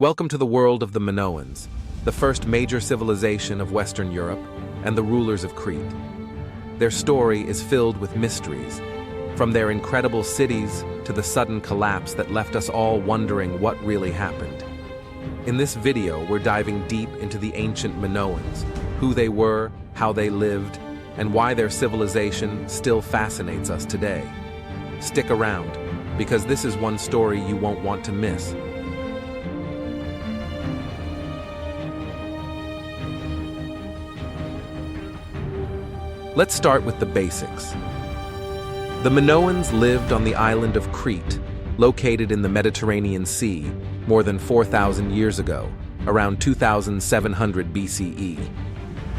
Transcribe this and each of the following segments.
Welcome to the world of the Minoans, the first major civilization of Western Europe and the rulers of Crete. Their story is filled with mysteries, from their incredible cities to the sudden collapse that left us all wondering what really happened. In this video, we're diving deep into the ancient Minoans, who they were, how they lived, and why their civilization still fascinates us today. Stick around, because this is one story you won't want to miss. Let's start with the basics. The Minoans lived on the island of Crete, located in the Mediterranean Sea, more than 4,000 years ago, around 2,700 BCE.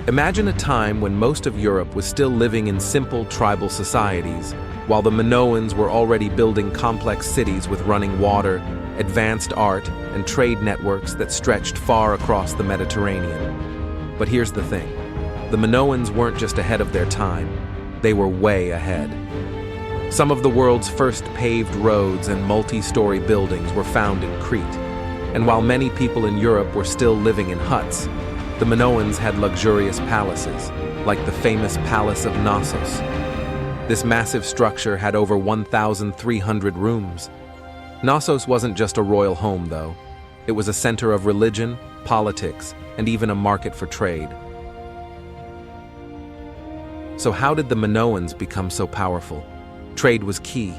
Imagine a time when most of Europe was still living in simple tribal societies, while the Minoans were already building complex cities with running water, advanced art, and trade networks that stretched far across the Mediterranean. But here's the thing. The Minoans weren't just ahead of their time, they were way ahead. Some of the world's first paved roads and multi-story buildings were found in Crete, and while many people in Europe were still living in huts, the Minoans had luxurious palaces, like the famous Palace of Knossos. This massive structure had over 1,300 rooms. Knossos wasn't just a royal home, though. It was a center of religion, politics, and even a market for trade. So how did the Minoans become so powerful? Trade was key.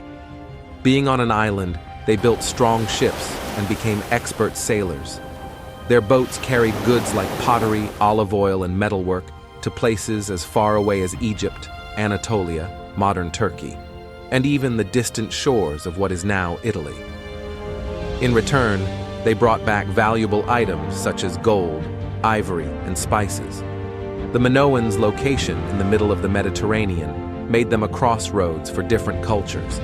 Being on an island, they built strong ships and became expert sailors. Their boats carried goods like pottery, olive oil, and metalwork to places as far away as Egypt, Anatolia, modern Turkey, and even the distant shores of what is now Italy. In return, they brought back valuable items such as gold, ivory, and spices. The Minoans' location in the middle of the Mediterranean made them a crossroads for different cultures.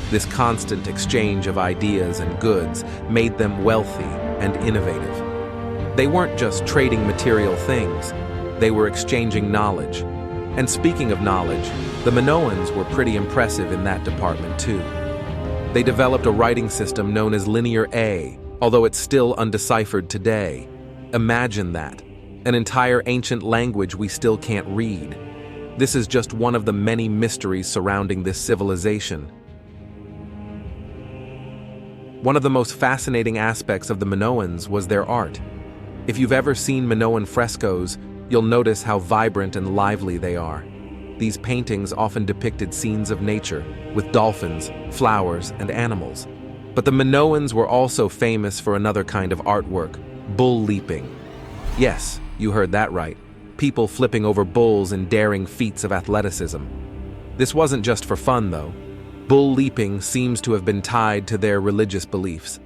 This constant exchange of ideas and goods made them wealthy and innovative. They weren't just trading material things, they were exchanging knowledge. And speaking of knowledge, the Minoans were pretty impressive in that department too. They developed a writing system known as Linear A, although it's still undeciphered today. Imagine that. An entire ancient language we still can't read. This is just one of the many mysteries surrounding this civilization. One of the most fascinating aspects of the Minoans was their art. If you've ever seen Minoan frescoes, you'll notice how vibrant and lively they are. These paintings often depicted scenes of nature, with dolphins, flowers, and animals. But the Minoans were also famous for another kind of artwork, bull leaping. Yes, you heard that right. People flipping over bulls in daring feats of athleticism. This wasn't just for fun, though. Bull leaping seems to have been tied to their religious beliefs.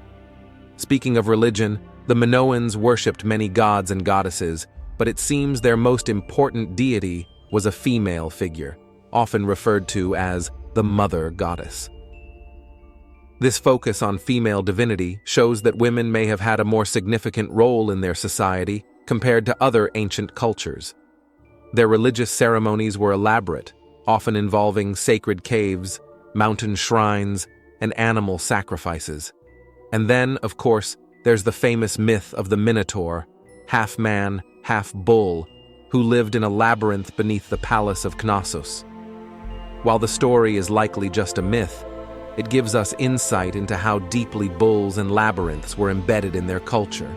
Speaking of religion, the Minoans worshipped many gods and goddesses, but it seems their most important deity was a female figure, often referred to as the mother goddess. This focus on female divinity shows that women may have had a more significant role in their society compared to other ancient cultures. Their religious ceremonies were elaborate, often involving sacred caves, mountain shrines, and animal sacrifices. And then, of course, there's the famous myth of the Minotaur, half man, half bull, who lived in a labyrinth beneath the Palace of Knossos. While the story is likely just a myth, it gives us insight into how deeply bulls and labyrinths were embedded in their culture.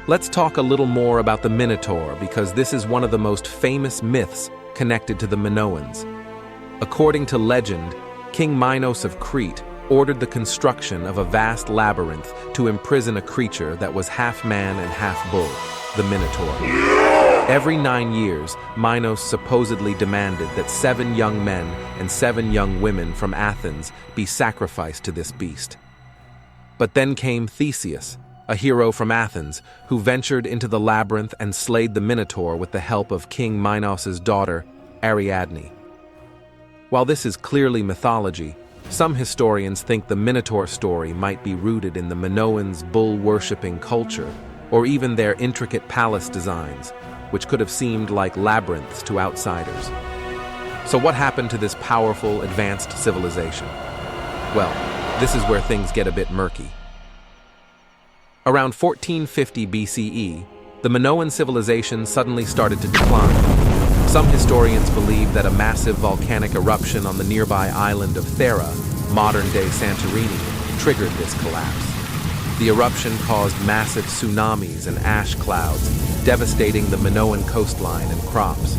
Let's talk a little more about the Minotaur because this is one of the most famous myths connected to the Minoans. According to legend, King Minos of Crete ordered the construction of a vast labyrinth to imprison a creature that was half man and half bull, the Minotaur. Every 9 years, Minos supposedly demanded that 7 young men and 7 young women from Athens be sacrificed to this beast. But then came Theseus, a hero from Athens, who ventured into the labyrinth and slayed the Minotaur with the help of King Minos' daughter, Ariadne. While this is clearly mythology, some historians think the Minotaur story might be rooted in the Minoans' bull-worshipping culture, or even their intricate palace designs, which could have seemed like labyrinths to outsiders. So what happened to this powerful, advanced civilization? Well, this is where things get a bit murky. Around 1450 BCE, the Minoan civilization suddenly started to decline. Some historians believe that a massive volcanic eruption on the nearby island of Thera, modern-day Santorini, triggered this collapse. The eruption caused massive tsunamis and ash clouds, devastating the Minoan coastline and crops.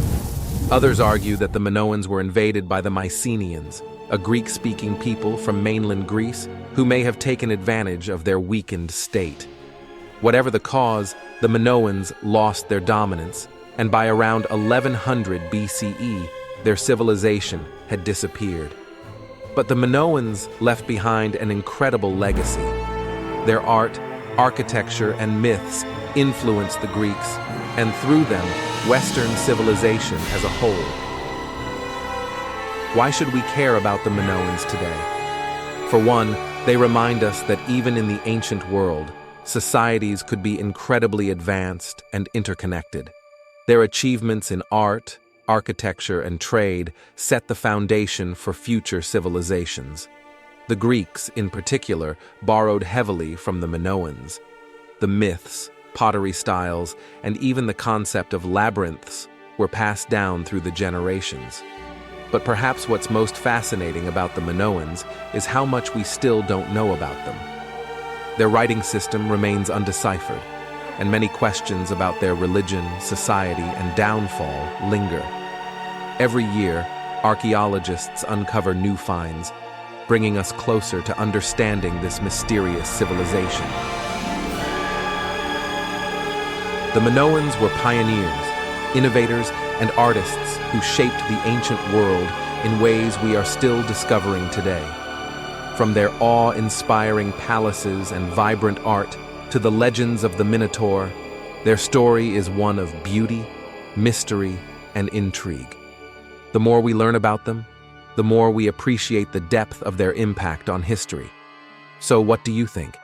Others argue that the Minoans were invaded by the Mycenaeans, a Greek-speaking people from mainland Greece who may have taken advantage of their weakened state. Whatever the cause, the Minoans lost their dominance, and by around 1100 BCE, their civilization had disappeared. But the Minoans left behind an incredible legacy. Their art, architecture, and myths influenced the Greeks, and through them, Western civilization as a whole. Why should we care about the Minoans today? For one, they remind us that even in the ancient world, societies could be incredibly advanced and interconnected. Their achievements in art, architecture, and trade set the foundation for future civilizations. The Greeks, in particular, borrowed heavily from the Minoans. The myths, pottery styles, and even the concept of labyrinths were passed down through the generations. But perhaps what's most fascinating about the Minoans is how much we still don't know about them. Their writing system remains undeciphered, and many questions about their religion, society, and downfall linger. Every year, archaeologists uncover new finds, bringing us closer to understanding this mysterious civilization. The Minoans were pioneers, innovators, and artists who shaped the ancient world in ways we are still discovering today. From their awe-inspiring palaces and vibrant art to the legends of the Minotaur, their story is one of beauty, mystery, and intrigue. The more we learn about them, the more we appreciate the depth of their impact on history. So what do you think?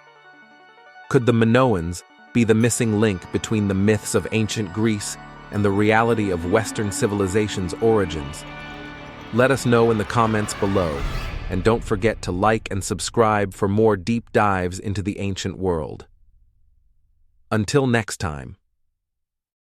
Could the Minoans be the missing link between the myths of ancient Greece and the reality of Western civilization's origins? Let us know in the comments below, and don't forget to like and subscribe for more deep dives into the ancient world. Until next time.